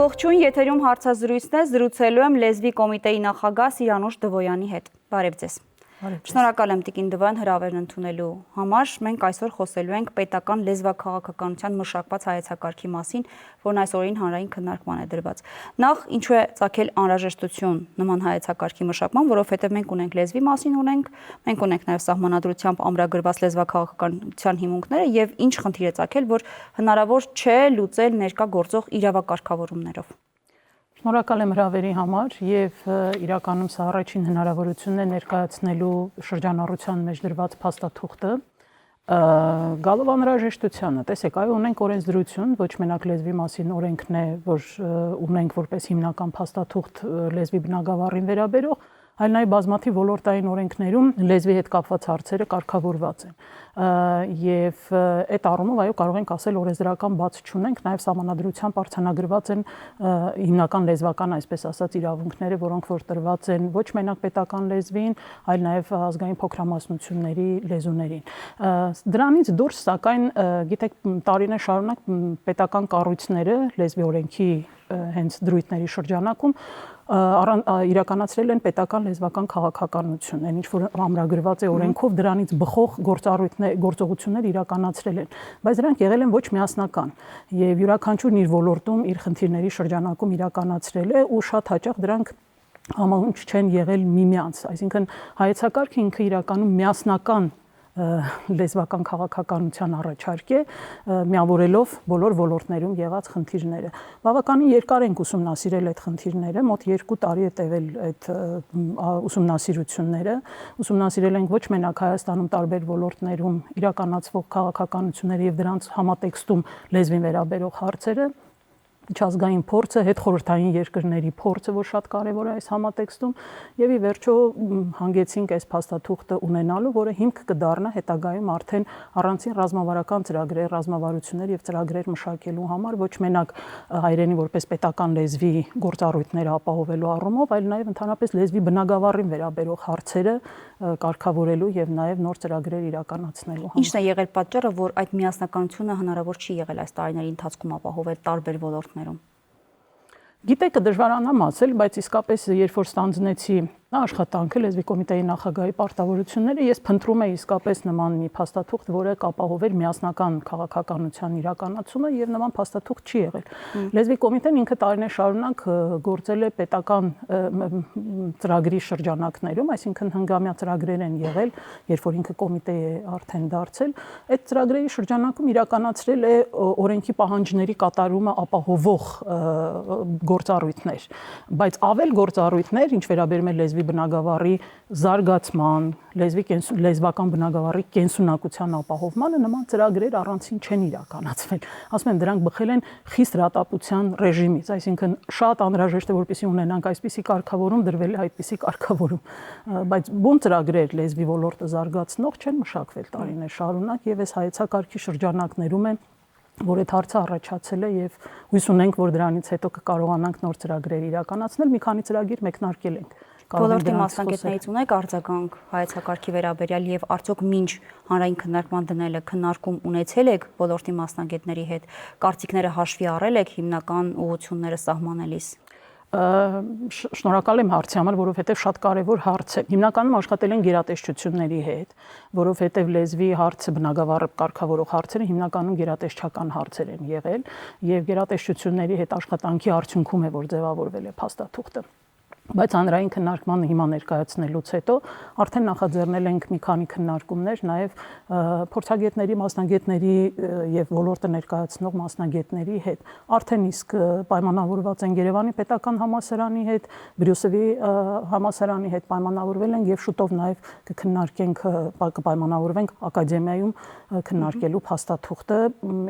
Ողջույն, եթերում հարցազրույցն է, զրուցելու եմ լեզվի կոմիտեի նախագահ Սիրանուշ Դվոյանի հետ։ Բարև ձեզ։ Շնորհակալ եմ Տիկին Դվոյան հրավերն ընդունելու համար։ Մենք այսօր խոսելու ենք պետական լեզվաքաղաքականության մշակված հայեցակարգի մասին, որն այս օրերին հանրային քննարկման է դրված։ Նախ ինչու է ծագել անհրաժեշտություն նման հայեցակարգի մշակման, որովհետև մենք ունենք լեզվի մասին մենք ունենք նաև սահմանադրությամբ ամրագրված լեզվաքաղաքականության հիմունքները եւ ինչ խնդիր է ծագել, որ հնարավոր չէ լուծել ներկա գործող իրավակարգավորումներով։ Շնորհակալ եմ հրավերի համար եւ իրականում սա առաջին հնարավորությունն է ներկայացնելու շրջանառության մեջ դրված փաստաթուղթը գալով անհրաժեշտությանը։ Տեսեք, այո, ունենք օրենսդրություն, ոչ մենակ լեզվի մասին օրենքն է, որ ունենք որպես հիմնական փաստաթուղթ լեզվի բնագավառին վերաբերող, այլ նաև բազմաթիվ ոլորտային օրենքներում լեզվի հետ կապված հարցերը կարգավորված են։ Եվ այդ առումով այո կարող ենք ասել օրենսդրական բաց չունենք, նաև սահմանադրությամբ արձանագրված են հիմնական լեզվական, այսպես ասած, իրավունքները, որոնք որ տրված են ոչ մենակ պետական լեզվին, այլ նաև ազգային փոքրամասնությունների լեզուներին։ Դրանից դուրս, սակայն, գիտեք, տարիներ շարունակ պետական կառույցները լեզվի օրենքի հենց դրույթների շրջանակում իրականացրել են պետական լեզվական քաղաքականություն, այն ինչ որ ամրագրված է օրենքով, դրանից բխող գործողություններ իրականացրել են, բայց դրանք եղել են ոչ միասնական եւ յուրաքանչյուրն իր ոլորտում իր խնդիրների շրջանակում իրականացրել է ու շատ հաճախ դրանք համահունչ չեն եղել միմյանց, այսինքն հայեցակարգը ինքը իրականում միասնական լեզվական քաղաքականության առաջարկ է, միավորելով բոլոր ոլորտներում եղած խնդիրները։ Բավականին երկար ենք ուսումնասիրել այդ խնդիրները, մոտ 2 տարի է տևել այդ ուսումնասիրությունները, ուսումնասիրել ենք ոչ մենակ Հայաստանում տարբեր ոլորտներում իրականացվող քաղաքականությունները եւ դրանց համատեքստում լեզվին վերաբերող հարցերը, միջազգային փորձը, հետխորհրդային երկրների փորձը, որ շատ կարևոր է այս համատեքստում, եւ ի վերջո հանգեցինք այս փաստաթուղթը ունենալու, որը հիմք կդառնա հետագայում արդեն առանցին ռազմավարական ծրագրեր, ռազմավարություններ եւ ծրագրեր մշակելու համար, ոչ մենակ հայրենի որպես պետական լեզվի գործառույթները ապահովելու առումով, այլ նաեւ ընդհանրապես լեզվի բնագավառին վերաբերող հարցերը կարգավորելու եւ նաեւ նոր ծրագրեր իրականացնելու համար։ Ինչն է եղել պատճառը, որ այդ միասնականությունը հնարավոր չի եղել այս տարիների ընթացքում ապահովել տարբեր ոլորտներում։ Գիտեք, դժվարանամ ասել, բայց իսկապես երբ որ ստանձնեցի աշխատանքը լեզվի կոմիտեի նախագահի պարտավորությունները, ես փնտրում եի իսկապես նման մի փաստաթուղթ, որը կապահովեր միասնական քաղաքականության իրականացումը եւ նման փաստաթուղթ չի եղել։ Լեզվի կոմիտեն ինքը տարիներ շարունակ գործել է պետական ծրագրի շրջանակներում, այսինքն հնգամյա ծրագրեր են եղել, երբ որ ինքը կոմիտե է արդեն դարձել, այդ ծրագրերի շրջանակում իրականացրել է օրենքի պահանջների կատարումը ապահովող գործառույթներ, բայց ավել գործառույթներ, ինչ վերաբերում է լեզվի բնագավառի զարգացման, լեզվական բնագավառի կենսունակության ապահովմանը նման ծրագրեր առանցին չեն իրականացվել։ Ասում են, դրանք բխել են խիստ ռատապության ռեժիմից, այսինքն շատ անհրաժեշտ է, որպեսզի ունենանք այսպիսի կարգավորում, դրվել է այդպիսի կարգավորում, բայց բուն ծրագրեր լեզվի ոլորտը զարգացնող չեն մշակվել տարիներ շարունակ եւ այս հայեցակարգի շրջանակներում է որ այդ հարցը առաջացել է եւ հույս ունենք, որ դրանից հետո կկարողանանք նոր ծրագրեր իրականացնել, մի քանի ծրագիր մեկնարկել ենք։ Ոլորտի մասնագետներից ունեք արձագանք հայեցակարգի վերաբերյալ եւ արդյոք մինչ հանրային քննարկման դնելը քննարկում ունեցել եք ոլորտի մասնագետների հետ, կարծիքները հաշվի առել եք հիմնական ուղղությունները սահմանելիս։ Շնորհակալ եմ հարցի համար, որովհետև շատ կարևոր հարց է։ Հիմնականում աշխատել են գերատեսչությունների հետ, որովհետև լեզվի հարցը բնագավառը կարգավորող հարցերը հիմնականում գերատեսչական հարցեր են եղել եւ գերատեսչությունների հետ աշխատանքի արդյունքում է որ ձևավորվել է փաստաթուղթը։ Բայց հանրային քննարկմանը հիմա ներկայացնելուց հետո արդեն նախաձեռնել ենք մի քանի քննարկումներ նաև փորձագետների, մասնագետների եւ ոլորտը ներկայացնող մասնագետների հետ։ Արդեն իսկ պայմանավորված են Երևանի պետական համալսարանի հետ, Բրյուսելի համալսարանի հետ պայմանավորվել են եւ շուտով նաև կքննարկենք, կպայմանավորվենք ակադեմիայում քննարկելու փաստաթուղթը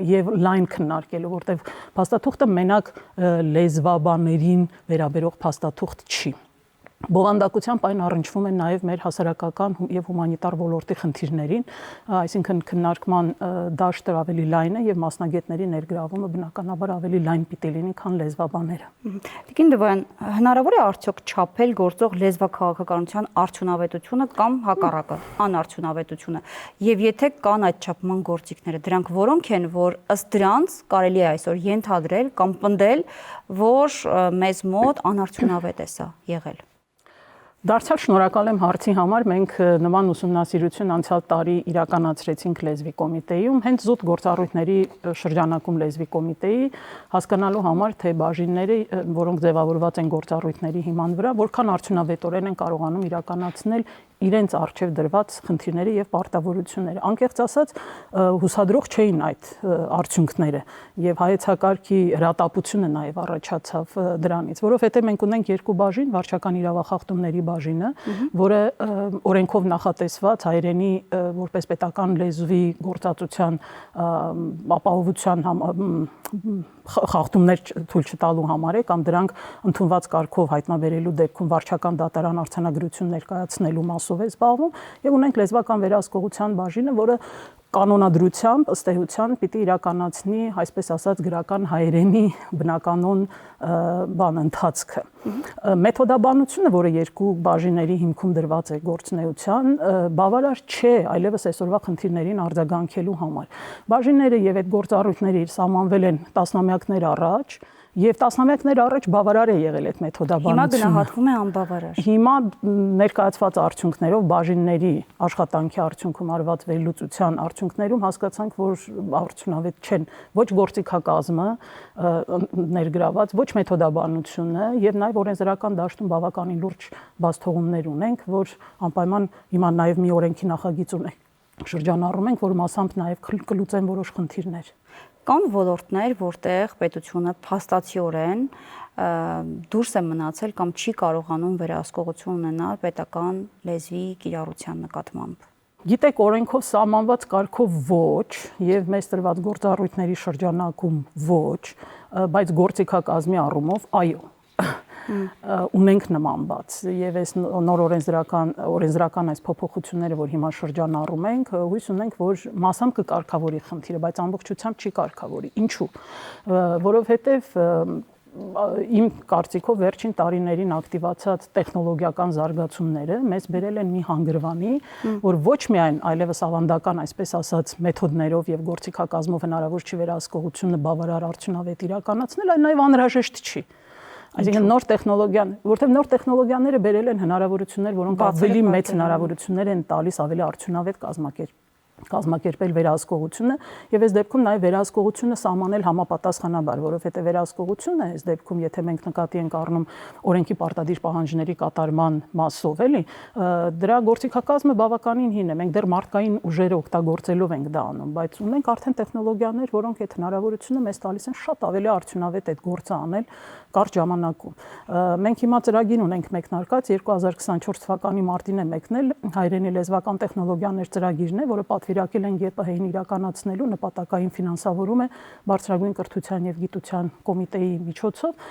եւ լայն քննարկելու, որտեղ փաստաթուղթը մենակ լեզվաբաներին վերաբերող փաստաթուղթ չի։ Բովանդակությամբ այն առնչվում է նաև մեր հասարակական եւ հումանիտար ոլորտի խնդիրներին, այսինքն քննարկման դաշտը ավելի լայն է եւ մասնագետների ներգրավումը բնականաբար ավելի լայն պիտի լինի, քան լեզվաբանները։ Տիկին Դվոյան, հնարավոր է արդյոք չափել գործող լեզվաքաղաքականության արդյունավետությունը կամ հակառակը, անարդյունավետությունը, եւ եթե կան այդ չափման գործիքները, դրանք որոնք են, որ ըստ դրանց կարելի է այսօր ենթադրել կամ պնդել, որ մեզ մոտ անարդյունավետ է սա եղել։ Դարձյալ շնորհակալ եմ հարցի համար, մենք նման ուսումնասիրություն անցյալ տարի իրականացրեցինք լեզվի կոմիտեում, հենց զուտ գործառույթների շրջանակում լեզվի կոմիտեի հասկանալու համար, թե բաժինները, որոնք ձևավորված են գործառույթների հիման վրա, որքան արդյունավետորեն են կարողանում իրականացնել իրենց արժև դրված խնդիրները եւ պարտավորությունները։ Անկեղծ ասած, հուսադրող չէին այդ արդյունքները եւ հայեցակարգի հրատապությունը նաեւ առաջացավ դրանից, որովհետեւ մենք ունենք երկու բաժին, վարչական իրավախախտումների բաժինը, որը օրենքով նախատեսված հայերենի որպես պետական լեզվի գործածության ապահովության խախտումներ թույլ չտալու համար է կամ դրանք ընդունված կարգով հայտնաբերելու դեպքում վարչական դատարան արձանագրություն ներկայացնելու մասով է զբաղվում եւ ունենք լեզվական վերահսկողության բաժինը, որը կանոնադրությամբ ըստ էության պիտի իրականացնի, այսպես ասած, գրական հայերենի բնականոն ընթացքը։ Մեթոդաբանությունը, որը երկու բաժինների հիմքում դրված է գործունեության, բավարար չէ այլևս այսօրվա խնդիրներին արձագանքելու համար։ Բաժինները եւ այդ գործառույթները սահմանվել են տասնամյակներ առաջ եւ տասնամյակներ առաջ բավարար է եղել այդ մեթոդաբանությունը։ Հիմա գնահատվում է անբավարար։ Հիմա ներկայացված արդյունքներով բաժինների աշխատանքի արդյունքում արված վերլուծության արդյունքներում հասկացանք, որ արդյունավետ չեն ոչ գործիքակազմը ներգրաված, ոչ մեթոդաբանությունը եւ նաեւ օրենսդրական դաշտում բավականին լուրջ բացթողումներ ունենք, որ անպայման հիմա նաեւ մի օրենքի նախագիծ ունենք շրջանառում ենք, որ մասամբ նաեւ կլուծեն որոշ խնդիրներ։ Կան ոլորտներ, որտեղ պետությունը փաստացիորեն դուրս է մնացել կամ չի կարողանում վերահսկողություն ունենալ պետական լեզվի կիրառության նկատմամբ։ Գիտեք, օրենքով սահմանված կարգով ոչ եւ մեծ տրված գործառույթների շրջանակում ոչ, բայց գործիքակազմի առումով այո։ Ունենք նման բաց եւ այս նոր օրենսդրական այս փոփոխությունները, որ հիմա շրջանառում ենք, հույս ունենք, որ մասամբ կկարգավորի խնդիրը, բայց ամբողջությամբ չի կարգավորի։ Ինչու՞։ Որովհետեւ իմ կարծիքով վերջին տարիներին ակտիվացած տեխնոլոգիական զարգացումները մեզ բերել են մի հանգրվանի, որ ոչ միայն այլևս ավանդական, այսպես ասած, մեթոդներով եւ գործիքակազմով հնարավոր չի վերահսկողությունը բավարար արդյունավետ իրականացնել, այլ նաեւ անհրաժեշտ չի։ Այսինքն նոր տեխնոլոգիան, որտեղ նոր տեխնոլոգիաները բերել են հնարավորություններ, որոնք ավելի մեծ հնարավորություններ են տալիս ավելի արդյունավետ կազմակերպել վերահսկողությունը եւ այս դեպքում նաեւ վերահսկողությունը սահմանել համապատասխանաբար, որովհետեւ վերահսկողությունը այս դեպքում, եթե մենք նկատի ենք առնում օրենքի պարտադիր պահանջների կատարման մասով, էլի, դրա գործիքակազմը բավականին հին է, մենք դեռ մարդկային ուժերը օգտագործելով ենք դա անում, բայց ունենք արդեն տեխնոլոգիաներ, որոնք այդ հնարավորությունը մեզ տալիս են շատ ավելի արդյունավետ այդ գործը անել կարճ ժամանակում։ Մենք հիմա ծրագիր ունենք մեկնարկած 2024 թվականի մարտին է մեկնել հայրենի լեզվական տեխնոլոգիաներ ծրագիրն է, որը պատվիրակել են ԵՊՀ-ին իրականացնելու նպատակային ֆինանսավորում է Բարձրագույն կրթության եւ գիտության կոմիտեի միջոցով,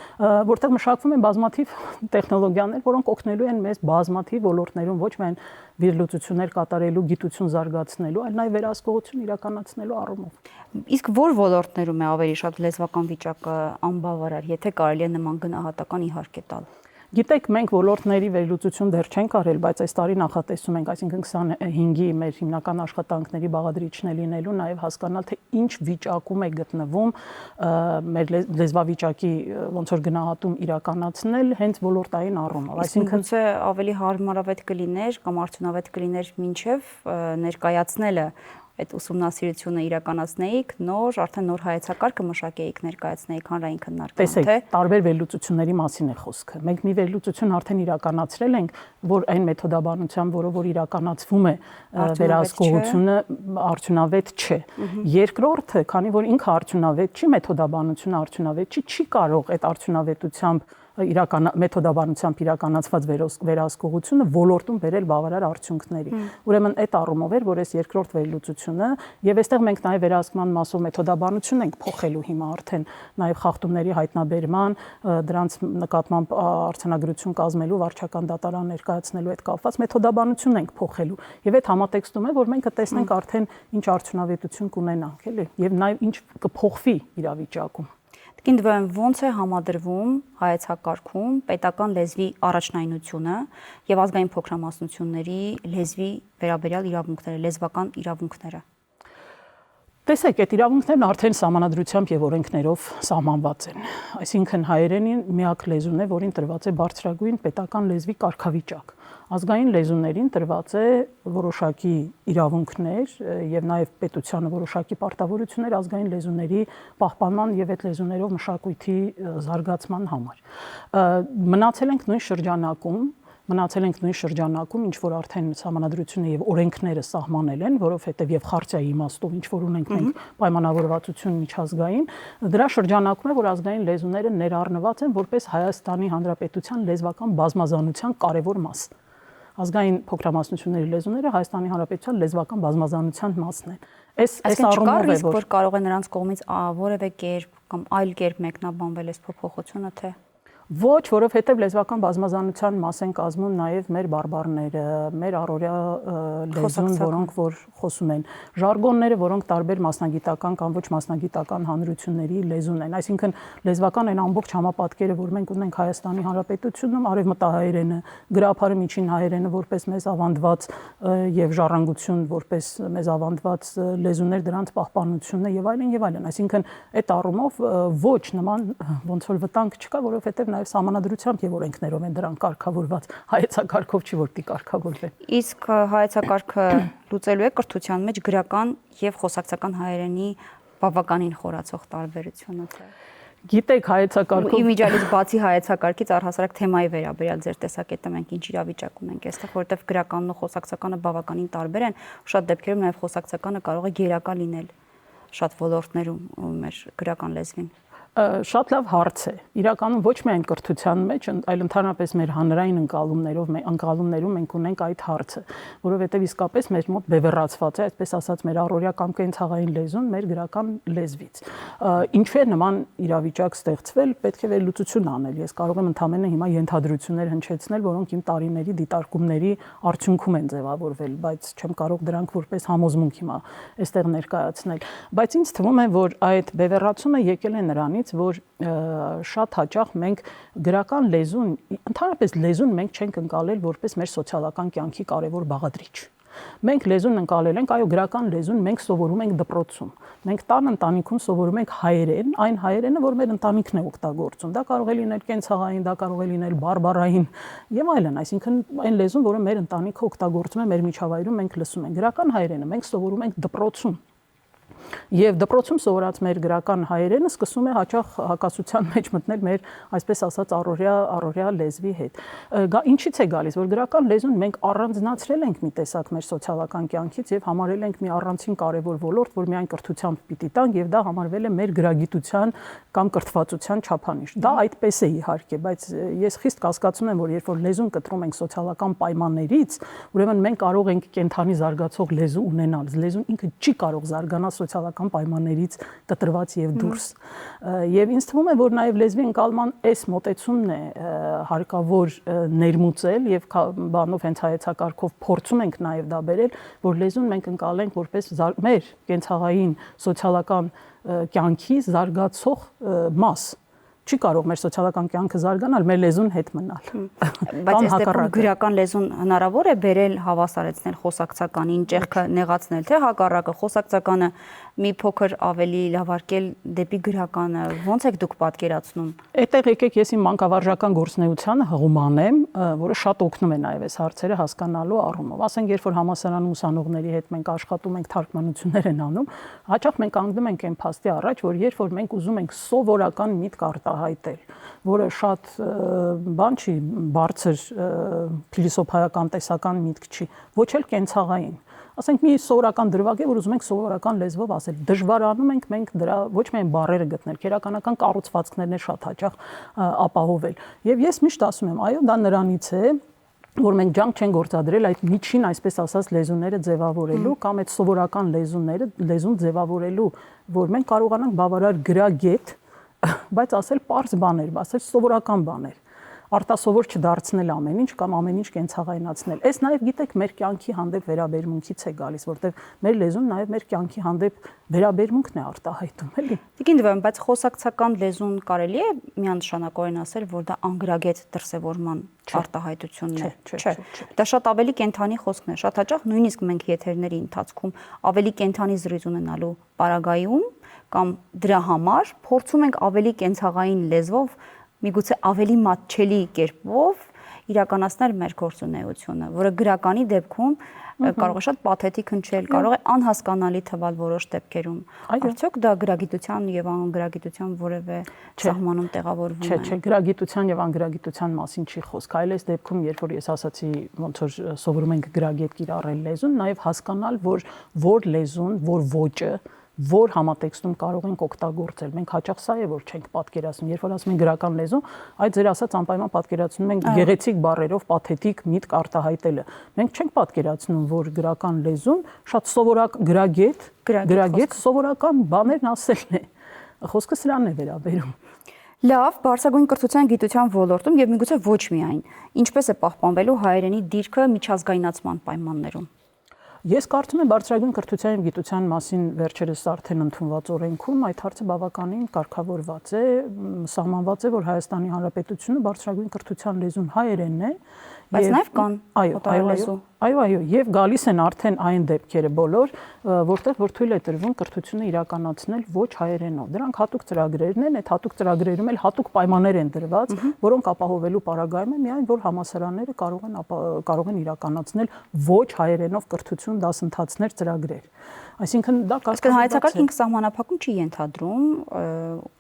որտեղ մշակվում են բազմաթիվ տեխնոլոգիաներ, որոնք օգնելու են մեզ բազմաթիվ ոլորտներում ոչ միայն վերլուծություններ կատարելու, գիտություն զարգացնելու, այլ նաեւ վերահսկողություն իրականացնելու առումով։ Իսկ որ ոլորտներում է ավելի շատ լեզվական վիճակը անբավարար, եթե կարելի է նման գնահատական իհարկե տալ։ Գիտեք, մենք ոլորտների վերլուծություն դեռ չենք արել, բայց այս տարի նախատեսում ենք, այսինքն 25-ի մեր հիմնական աշխատանքների բաղադրիչն է լինելու նաև հասկանալ, թե ինչ վիճակում է գտնվում մեր լեզվավիճակի ոնց որ գնահատում իրականացնել հենց ոլորտային առումով։ Այսինքն գուցե ավելի հարմարավետ կլիներ կամ արդյունավետ կլիներ մինչև ներկայացնելը այդ ուսումնասիրությունը իրականացնեիք, արդեն նոր հայեցակարգը մշակեիք, ներկայացնեիք հանրային քննարկման, թե։ Տեսեք, տարբեր վերլուծությունների մասին է խոսքը։ Մենք մի վերլուծություն արդեն իրականացրել ենք, որ այն մեթոդաբանությամբ, որով իրականացվում է վերահսկողությունը, արդյունավետ չէ։ Երկրորդը, քանի որ ինքը արդյունավետ չի, մեթոդաբանությունը արդյունավետ չի կարող այդ արդյունավետությամբ մեթոդաբանությամբ իրականացված վերահսկողությունը ոլորտում բերել բավարար արդյունքների։ Ուրեմն այդ առումով էր, որ այս երկրորդ վերլուծությունը եւ այստեղ մենք նաեւ վերահսկման մասով մեթոդաբանություն ենք փոխելու հիմա արդեն նաեւ խախտումների հայտնաբերման, դրանց նկատմամբ արձանագրություն կազմելու, վարչական դատարան ներկայացնելու հետ կապված մեթոդաբանություն ենք փոխելու եւ այդ համատեքստում է, որ մենք կտեսնենք արդեն ինչ արդյունավետություն կունենանք, էլի, եւ նաեւ ինչ կփոխվի իրավիճակում։ Տիկին Դվոյան, ոնց է համադրվում հայեցակարգում պետական լեզվի առաջնայնությունը եւ ազգային փոքրամասնությունների լեզվի վերաբերյալ իրավունքները, լեզվական իրավունքները։ Տեսեք, այդ իրավունքներն արդեն սահմանադրությամբ եւ օրենքներով սահմանված են։ Այսինքն հայերենին միակ լեզուն է, որին տրված է բարձրագույն պետական լեզվի կարգավիճակ։ Ազգային լեզուներին տրված է որոշակի իրավունքներ եւ նաեւ պետությանը որոշակի պարտավորություններ ազգային լեզուների պահպանման եւ այդ լեզուներով մշակույթի զարգացման համար։ Մնացել ենք նույն շրջանակում, ինչ որ արդեն սահմանադրությունը եւ օրենքները սահմանել են, որովհետեւ եւ խարտիայի իմաստով ինչ որ ունենք մենք պայմանավորվածություն միջազգային, դրա շրջանակում է, որ ազգային լեզուները ներառնված են որպես Հայաստանի Հանրապետության լեզվական բազմազանության կարևոր մաս։ Ազգային փոքրամասնությունների լեզուները Հայաստանի Հանրապետության լեզվական բազմազանության մասն են։ Այս առումով է, որ կարող է նրանց կողմից որևէ կերպ կամ այլ կերպ մեկնաբանվել այս փոփոխությունը, թե Ոչ, որովհետև լեզվական բազմազանության մաս են կազմում նաև մեր բարբառները, մեր առօրյա լեզուն, որոնք որ խոսում են, ժարգոնները, որոնք տարբեր մասնագիտական կամ ոչ մասնագիտական հանրությունների լեզուն են։ Այսինքն լեզվական այն ամբողջ համապատկերը, որ մենք ունենք Հայաստանի Հանրապետությունում, արևմտահայերենը, գրաբարը միջին հայերենը որպես մեզ ավանդված եւ ժառանգություն որպես մեզ ավանդված լեզուներ, դրանց պահպանությունը եւ այլն եւ այլն։ Այսինքն այդ առումով ոչ նման ոնց որ վտանգ չկա, որովհետև նաև սահմանադրությամբ եւ օրենքներով են դրանք կարգավորված, հայեցակարգով չի որ պիտի կարգավորվեն։ Իսկ հայեցակարգը լուծելու է կրթության մեջ գրական եւ խոսակցական հայերենի բավականին խորացող տարբերությունը, թե Գիտեք հայեցակարգով իմիջիալից բացի հայեցակարգից առհասարակ թեմայի վերաբերյալ ձեր տեսակետը մենք ինչ իրավիճակ ունենք այստեղ, որովհետեւ գրականն ու խոսակցականը բավականին տարբեր են, շատ դեպքերում նաև խոսակցականը կարող է գերակա լինել շատ ոլորտներում մեր գրական լեզվին։ Շատ լավ հարց է։ Իրականում ոչ միայն կրթության մեջ, այլ ընդհանրապես մեր հանրային ընկալումներում մենք ունենք այդ հարցը, որովհետև իսկապես մեր մոտ բևեռացված է, այսպես ասած, մեր առօրյա կամ կենցաղային լեզուն մեր գրական լեզվից։ Ինչու է նման իրավիճակ ստեղծվել, պետք է վերլուծություն անել։ Ես կարող եմ ընդհանրապես հիմա ենթադրություններ հնչեցնել, որոնք իմ տարիների դիտարկումների արդյունքում են ձևավորվել, բայց չեմ կարող դրանք որպես համոզմունք հիմա այստեղ ներկայացնել։ Բայց ինձ թվում է, որ այդ բևեռացումը եկել է նրանից, որ շատ հաճախ մենք գրական լեզուն, ընդհանրապես լեզուն մենք չենք ընկալել որպես մեր սոցիալական կյանքի կարևոր բաղադրիչ։ Մենք լեզուն ընկալել ենք, այո, գրական լեզուն մենք սովորում ենք դպրոցում։ Մենք տան ընտանիքում սովորում ենք հայերեն, այն հայերենը, որ մեր ընտանիքն է օգտագործում։ Դա կարող է լինել կենցաղային, դա կարող է լինել բարբառային եւ այլն, այսինքն այն լեզուն, որը մեր ընտանիքը օգտագործում է, մեր միջավայրում մենք լսում ենք։ Գրական հայերենը մենք սովորում ենք դպրոցում։ Եվ դպրոցում սովորած մեր գրական հայերենը սկսում է հաճախ հակասության մեջ մտնել մեր, այսպես ասած, առօրյա լեզվի հետ։ Ինչից է գալիս, որ գրական լեզուն մենք առանձնացրել ենք մի տեսակ մեր սոցիալական կյանքից եւ համարել ենք մի առանցին կարևոր ոլորտ, որ միայն կրթությամբ պիտի տանք եւ դա համարվել է մեր գրագիտության կամ կրթվածության չափանիշ։ Դա այդպես է իհարկե, բայց ես խիստ կասկածում եմ, որ երբ որ լեզուն կտրում ենք սոցիալական պայմաններից, ուրեմն մենք կարող ենք կենթանի զարգացող լեզու ունենալ։ Լեզուն ինքը չի կարող զարգանալ սոցիալական պայմաններից կտրված եւ դուրս։ Եվ ինձ թվում է, որ նաեւ լեզվի ընկալման այս մոտեցումն է հարկավոր ներմուծել եւ բանով հենց հայեցակարգով փորձում ենք նաեւ դա բերել, որ լեզուն մենք ընկալենք որպես մեր կենցաղային սոցիալական կյանքի զարգացող մաս։ Չի կարող մեր սոցիալական կյանքը զարգանալ, մեր լեզուն հետ մնալ։ Բայց այստեղ գրական լեզուն հնարավոր է բերել հավասարեցնել խոսակցականին, ճեղքը նեղացնել, թե հակառակը խոսակցականը մի փոքր ավելի լավարկել դեպի գրականը։ Ո՞նց եք դուք պատկերացնում։ Այդտեղ եկեք ես իմ մանկավարժական գործունեությանը հղումանեմ, որը շատ օգնում է նաև այս հարցերը հասկանալու առումով։ Ասենք, երբ որ համալսարանում ուսանողների հետ մենք աշխատում ենք, թարգմանություններ են անում, հաճախ մենք կանգնում ենք այն փաստի առաջ, որ երբ որ մենք ուզում ենք սովորական միտք արտահայտել, որը շատ բան չի, բարձր փիլիսոփայական տեսական միտք չի, ոչ էլ կենցաղային, ասենք մի սովորական դրվագ է, որ ուզում ենք սովորական լեզվով ասել։ Դժվարանում ենք մենք դրա ոչ միայն բառերը գտնել, քերականական կառուցվածքներն է շատ հաճախ ապահովել։ Եւ ես միշտ ասում եմ, այո, դա նրանից է, որ մենք ջանք չեն գործադրել այդ միջին, այսպես ասած, լեզուները ձևավորելու կամ այդ սովորական լեզուն ձևավորելու, որ մենք կարողանանք բավարար գրագետ, բայց ասել պարզ բաներ, ասել սովորական բաներ, արտասովոր չդարձնել ամեն ինչ կամ ամեն ինչ կենցաղայնացնել։ Այս նաև գիտեք մեր կյանքի հանդեպ վերաբերմունքից է գալիս, որտեղ մեր լեզուն նաև մեր կյանքի հանդեպ վերաբերմունքն է արտահայտում, էլի։ Տիկին Դվյան, բայց խոսակցական լեզուն կարելի է միանշանակորեն ասել, որ դա անգրագետ դրսևորման արտահայտությունն է, չէ։ Դա շատ ավելի կենթանի խոսքն է, շատ հաճախ նույնիսկ մենք եթերների ընթացքում ավելի կենթանի զրույց ունենալու պարագայում կամ դրա համար փորձում ենք ավելի կենցաղային լեզվով միգուցե ավելի մատչելի կերպով իրականացնել մեր գործունեությունը, որը գրականի դեպքում կարող է շատ պաթետիկ հնչել, կարող է անհասկանալի թվալ որոշ դեպքերում։ Արդյոք դա գրագիտության եւ անգրագիտության որևէ սահմանում տեղավորվում է։ Չէ, գրագիտության եւ անգրագիտության մասին չի խոսք, այլ այս դեպքում, երբ որ ես ասացի, ոնց որ սովորում ենք գրագետ կիրառել լեզուն, նաեւ հասկանալ, որ լեզուն, որ ոճը որ համատեքստում կարող ենք օգտագործել։ Մենք հաճախ սա է որ չենք պատկերացնում, երբ որ ասում ենք գրական լեզու, այդ ձեր ասած անպայման պատկերացնում ենք գեղեցիկ բառերով պաթետիկ միտք արտահայտելը։ Մենք չենք պատկերացնում, որ գրական լեզուն շատ սովորական գրագետ սովորական բաներն ասելն է։ Խոսքը սրանն է վերաբերում։ Լավ, բարձրագույն կրթության գիտության ոլորտում եւ միգուցե ոչ միայն, ինչպես է պահպանվելու հայերենի դիրքը միջազգայնացման պայմաններում։ Ես կարծում եմ բարձրագույն կրթության եւ գիտության մասին վերջերս արդեն ընդունված օրենքում այդ հարցը բավականին կարգավորված է, սահմանված է, որ Հայաստանի Հանրապետությունը բարձրագույն կրթության լեզուն հայերենն է, բայց նաեւ կան օտարալեզու։ Այո, եւ գալիս են արդեն այն դեպքերը բոլոր, որտեղ որ թույլ է տրվում կրթությունը իրականացնել ոչ հայերենով։ Դրանք հատուկ ծրագրերն են, այդ հատուկ ծրագրերում էլ հատուկ պայմաններ են դրված, որոնք ապահովելու պարագայում է միայն որ համալսարանները կարող են իրականացնել ոչ հայերենով կրթություն դասընթացներ ծրագրեր։ Այսինքն դա հայեցակարգ ինքը սահմանափակում չի ենթադրում,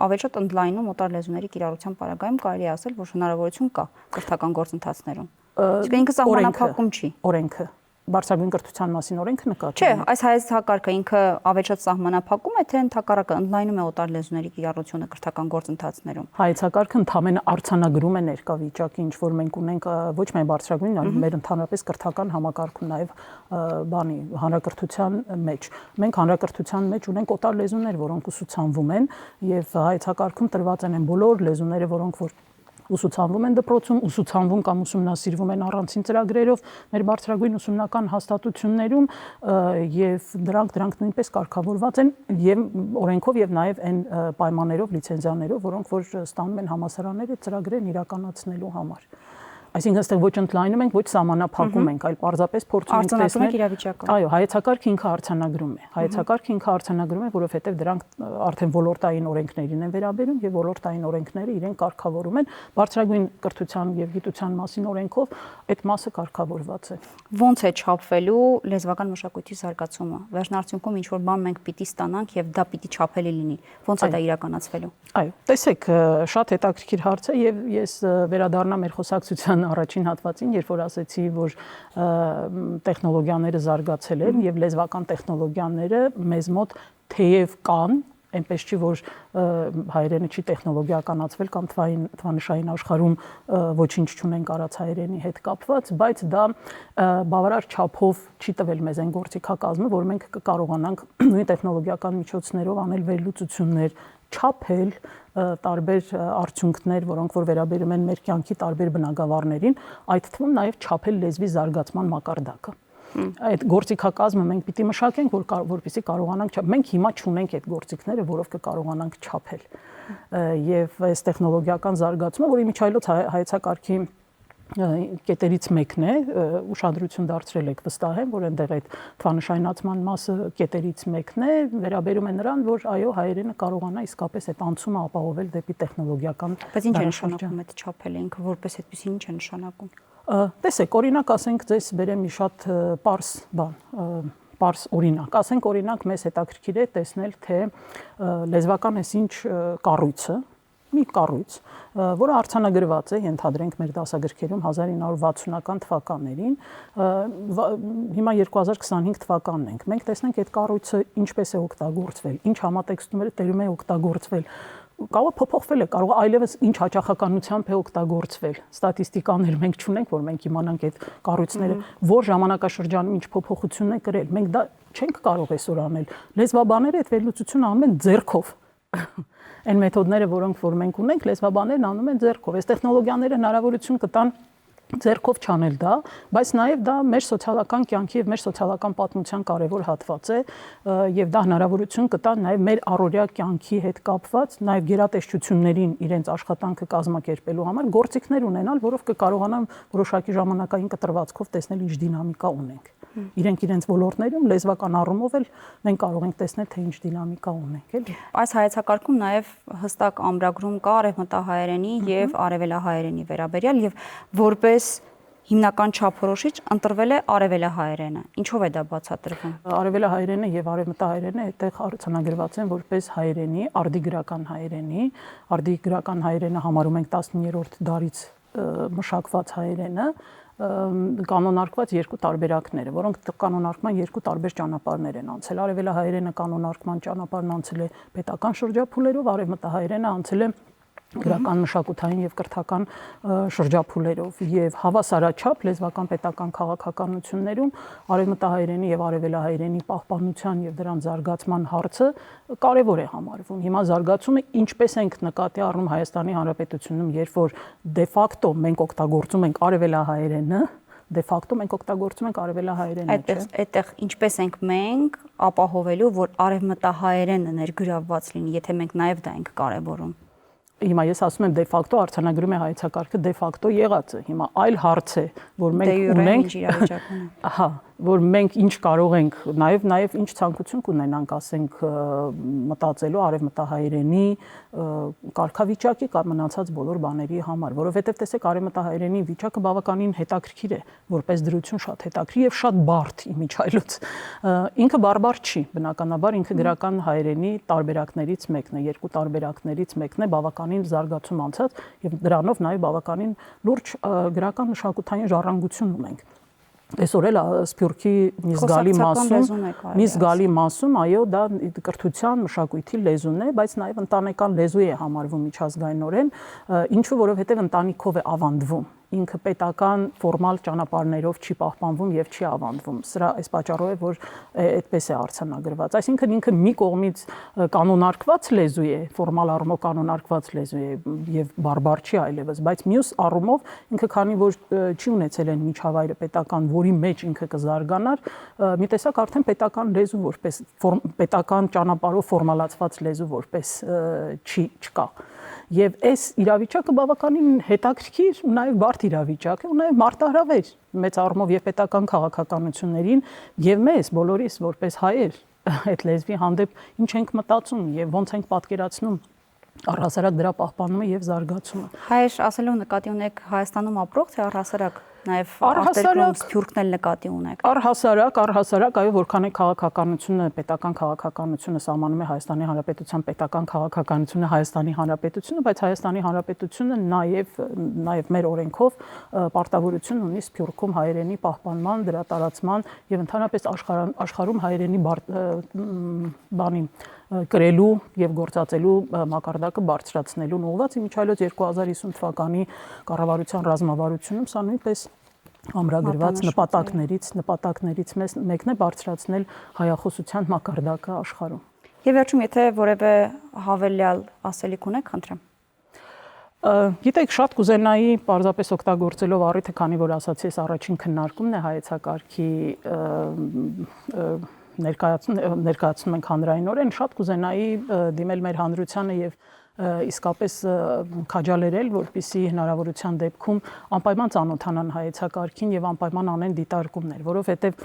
ավելի շատ ընդլայնում օտար լեզուների կիրառության պարագայում կարելի է ասել, որ հնարավորություն կա կրթական գործընթացներում։ Իսկ ինքը սահմանափակում չի։ Օրենքը բարձրագույն կրթության մասին օրենքը նկատի։ Չէ, այս հայեցակարգը ինքը ավելի շատ սահմանափակում է, թե ընդհակառակը ընդլայնում է օտար լեզուների կիրառությունը կրթական գործընթացներում։ Հայեցակարգը ընդհանրապես արձանագրում է ներկա վիճակի, ինչ որ մենք ունենք ոչ միայն բարձրագույն, այլ մեր ընդհանրապես կրթական համակարգում նաև հանրակրթության մեջ։ Մենք հանրակրթության մեջ ունենք օտար լեզուներ, որոնք ուսուցանվում են եւ հայեցակարգում տրված են բոլոր լեզուները, որոնք որ ուսուցանվում են դպրոցում, ուսուցանվում կամ ուսումնասիրվում են առանցին ծրագրերով մեր բարձրագույն ուսումնական հաստատություններում եւ դրանք նույնպես կարգավորված են եւ օրենքով եւ նաեւ այն պայմաններով, լիցենզիաներով, որոնք որ ստանում են համալսարանները ծրագրերն իրականացնելու համար։ Այսինքն այստեղ ոչ ընդլայնում ենք, ոչ սահմանափակում ենք, այլ պարզապես փորձում ենք տեսնել։ Այո, հայեցակարգը ինքը արձանագրում է։ Հայեցակարգը ինքը արձանագրում է, որովհետև դրանք արդեն ոլորտային օրենքներին են վերաբերում եւ ոլորտային օրենքները իրեն կարգավորում են բարձրագույն կրթության եւ գիտության մասին օրենքով այդ մասը կարգավորված է։ Ոնց է չափվելու լեզվական մշակույթի զարգացումը։ Վերջնարդյունքում ինչ որ բան մենք պիտի ստանանք եւ դա պիտի չափելի լինի։ Ոնց է դա իրականացվելու։ Այո, տեսեք, շատ հետաքրքիր հարց է եւ ես վերադառնամ մեր խոսակցության առաջին հատվածին, երբ որ ասեցի, որ տեխնոլոգիաները զարգացել են եւ լեզվական տեխնոլոգիաները մեզ մոտ թեև կան, այնպես չի որ հայերենը չի տեխնոլոգիականացվել կամ թվանշային աշխարհում ոչինչ չունենք արած հայերենի հետ կապված, բայց դա բավարար չափով չի տվել մեզ այն գործիքակազմը, որ մենք կկարողանանք նույն տեխնոլոգիական միջոցներով անել վերլուծություններ, չափել տարբեր արդյունքներ, որոնք որ վերաբերում են մեր կյանքի տարբեր բնագավառներին, այդ թվում նաև չափել լեզվի զարգացման մակարդակը։ Այդ գործիքակազմը մենք պիտի մշակենք, որպեսզի կարողանանք մենք հիմա չունենք այդ գործիքները, որով կկարողանանք չափել։ Եվ այս տեխնոլոգիական զարգացումը, որի միջայլոց հայեցակարգի կետերից մեկն է, ուշադրություն դարձրել եք վստահ եմ, որ այնտեղ այդ թվանշայնացման մասը կետերից մեկն է, վերաբերում է նրան, որ այո, հայերենը կարողանա իսկապես այդ անցումը ապահովել դեպի տեխնոլոգիական։ Բայց ինչ է նշանակում այդ չափելը, ինքը որպես այդպես ինչ է նշանակում։ Տեսեք, օրինակ ասենք ձեզ բերեմ մի շատ պարզ բան, պարզ օրինակ, ասենք օրինակ մեզ հետաքրքիր է տեսնել, թե լեզվական էս ինչ կառույցը մի կառույց, որը արձանագրված է, ենթադրենք մեր դասագրքերում 1960-ական թվականներին, հիմա 2025 թվականն ենք։ Մենք տեսնենք այդ կառույցը ինչպես է օգտագործվել, ինչ համատեքստում է օգտագործվել, կարող է փոփոխվել է, կարող է այլևս ինչ հաճախականությամբ է օգտագործվել։ Ստատիստիկաներ մենք չունենք, որ մենք իմանանք այդ կառույցները որ ժամանակաշրջանում ինչ փոփոխություն է կրել։ Մենք դա չենք կարող այսօր անել։ Լեզվաբանները այդ վերլուծությունը անում են ձեռքով։ Այն մեթոդները, որոնք որ մենք ունենք, լեզվաբաններն անում են ձեռքով։ Այս տեխնոլոգիաները հնարավորություն կտան ձեռքով չանել դա, բայց նաև դա մեր սոցիալական կյանքի եւ մեր սոցիալական պատմության կարևոր հատված է եւ դա հնարավորություն կտա նաև մեր առօրյա կյանքի հետ կապված նաև գերատեսչություններին իրենց աշխատանքը կազմակերպելու համար գործիքներ ունենալ, որով կկարողանան որոշակի ժամանակային կտրվածքով տեսնել ինչ դինամիկա ունենք։ Իրենք իրենց ոլորտներում լեզվական առումով էլ մենք կարող ենք տեսնել թե ինչ դինամիկա ունենք, էլի։ Այս հայեցակարգում նաև հստակ ամրագրում կա արևմտահայերենի եւ արևելահայերենի վերաբերյալ եւ որպես հիմնական չափորոշիչ ընտրվել է արևելահայերենը։ Ինչով է դա բացատրվում։ Արևելահայերենը եւ արևմտահայերենը այդտեղ արձանագրված են որպես հայերենի, արդիգրական հայերենի, արդիգրական հայերենը համարում ենք 19-րդ դարից մշակված հայերենը, կանոնարկված երկու տարբերակները, որոնք կանոնարկման երկու տարբեր ճանապարհներ են անցել։ Արևելահայերենը կանոնարկման ճանապարհն անցել է պետական շրջափուլերով, արևմտահայերենը անցել է գրական մշակութային եւ կրթական շրջափուլերով եւ հավասարաչափ լեզվական պետական քաղաքականություններում արևմտահայերենի եւ արևելահայերենի պահպանության եւ դրան զարգացման հարցը կարեւոր է համարվում։ Հիմա զարգացումը ինչպես ենք նկատի առնում Հայաստանի Հանրապետությունում, երբ որ դե ֆակտո մենք օգտագործում ենք արևելահայերենը, դե ֆակտո մենք օգտագործում ենք արևելահայերենը, չէ՞։ Այդտեղ ինչպես ենք մենք ապահովելու, որ արևմտահայերենը ներգրավված լինի, եթե մենք նաեւ դա ենք կարեւորում։ Հիմա ես ասում եմ դե ֆակտո արձանագրում է հայեցակարգը դե ֆակտո եղած է։ Հիմա այլ հարց է, որ մենք ունենք, ահա, որ մենք ինչ կարող ենք, նաև ինչ ցանկություն կունենանք, ասենք, մտածելու արևմտահայերենի կարգավիճակի կամ մնացած բոլոր բաների համար, որովհետև տեսեք արևմտահայերենի վիճակը բավականին հետաքրքիր է, որպես դրություն շատ հետաքրքիր եւ շատ բարդ իմիջայլոց։ Ինքը բարբար չի, բնականաբար ինքը գրական հայերենի տարբերակներից մեկն է, երկու տարբերակներից մեկն է, բավականին զարգացում անցած եւ դրանով նաև բավականին լուրջ գրական մշակութային ժառանգություն ունենք։ Այսօր էլ Սփյուռքի մի զգալի մասում, այո, դա կրթության, մշակույթի լեզուն է, բայց նաև ընտանեկան լեզու է համարվում միջազգայինորեն, ինչու որովհետև ընտանիքով է ավանդվում։ Ինքը պետական ֆորմալ ճանապարհներով չի պահպանվում եւ չի ավանդվում։ Սրա այս պատճառով է, որ այդպես է արձանագրված։ Այսինքն ինքը մի կողմից կանոնարկված լեզու է, ֆորմալ առումով կանոնարկված լեզու է եւ բարբար չի այլևս, բայց մյուս առումով ինքը քանի որ չի ունեցել այն միջավայրը պետական, որի մեջ ինքը կզարգանար, մի տեսակ արդեն պետական լեզու որպես պետական ճանապարհով ֆորմալացված լեզու որպես չկա։ Եվ այս իրավիճակը բավականին հետաքրքիր ու նաև բարդ իրավիճակ է ու նաև մարտահրավեր մեծ առումով եւ պետական քաղաքականություններին եւ մեզ բոլորիս որպես հայեր այդ լեզվի հանդեպ ինչ ենք մտածում եւ ոնց ենք պատկերացնում առհասարակ դրա պահպանումը եւ զարգացումը։ Հայեր ասելով նկատի ունեք Հայաստանում ապրող թե առհասարակ նաև արտերկրում սփյուռքն էլ նկատի ունեք։ Առհասարակ, այո, որքան է քաղաքականությունը, պետական քաղաքականությունը սահմանում է Հայաստանի Հանրապետության պետական քաղաքականությունը Հայաստանի Հանրապետությունը, բայց Հայաստանի Հանրապետությունը նաև մեր օրենքով պարտավորություն ունի սփյուռքում հայերենի պահպանման, դրա տարածման եւ ընդհանրապես աշխարհում հայերենի կրելու եւ գործածելու մակարդակը բարձրացնելուն ուղղված իմիջայլոց 2050 թվականի կառավարության ռազմավարությունում սա նույնպես ամրագրված նպատակներից մեկն է բարձրացնել հայախոսության մակարդակը աշխարհում։ Եվ վերջում, եթե որևէ հավելյալ ասելիք ունեք, խնդրեմ։ Գիտեք, շատ կուզենայի պարզապես օգտագործելով առիթը, քանի որ ասացի, այս առաջին քննարկումն է հայեցակարգի ներկայացնում ենք հանրայինորեն, շատ կուզենայի դիմել մեր հանրությանը եւ իսկապես քաջալերել, որպեսզի հնարավորության դեպքում անպայման ծանոթանան հայեցակարգին եւ անպայման անեն դիտարկումներ, որովհետեւ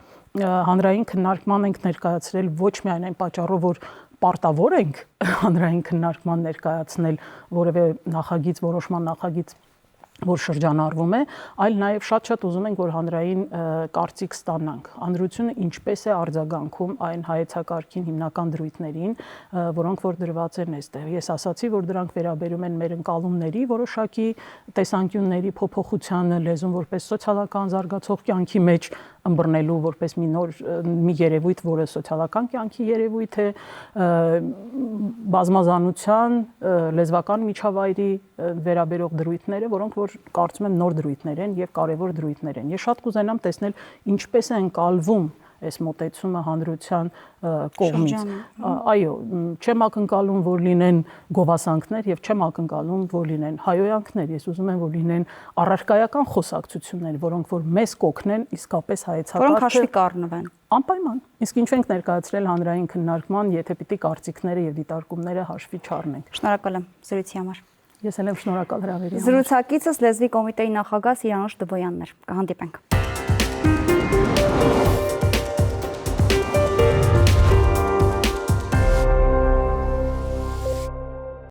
հանրային քննարկման ենք ներկայացրել ոչ միայն այն պատճառով, որ պարտավոր ենք հանրային քննարկման ներկայացնել որևէ նախագիծ, որոշման նախագիծ որ շրջանառվում է, այլ նաև շատ ուզում ենք, որ հանրային կարծիք ստանանք։ Հանրությունը ինչպես է արձագանքում այն հայեցակարգին հիմնական դրույթներին, որոնք որ դրված են այստեղ։ Ես ասացի, որ դրանք վերաբերում են մեր ընկալումների որոշակի տեսանկյունների փոփոխությանը, լեզուն որպես սոցիալական զարգացող կյանքի մեջ ըմբռնելու որպես մի երևույթ, որը սոցիալական կյանքի երևույթ է, բազմազանության, լեզվական միջավայրի վերաբերող դրույթները, որոնք որ կարծում եմ նոր դրույթներ են եւ կարեւոր դրույթներ են։ Ես շատ կուզենամ տեսնել ինչպես է ընկալվում այս մոտեցումը հանրության կողմից։ Այո, չեմ ակնկալում, որ լինեն գովասանքներ եւ չեմ ակնկալում, որ լինեն հայոյանքներ։ Ես ուզում եմ, որ լինեն առարկայական խոսակցություններ, որոնք որ մեզ կօգնեն իսկապես հայեցակարգը։ Որոնք հաշվի կառնվեն։ Անպայման։ Իսկ ինչ ենք ներկայացրել հանրային քննարկման, եթե պիտի կարծիքները եւ դիտարկումները հաշվի չառնենք։ Շնորհակալ եմ զրույցի համար։ Ես էլ եմ շնորհակալ հրավերի համար։ Զրուցակիցս լեզվի կոմիտեի նախագահ Սիրանուշ Դվոյանն էր։ Կհանդիպենք։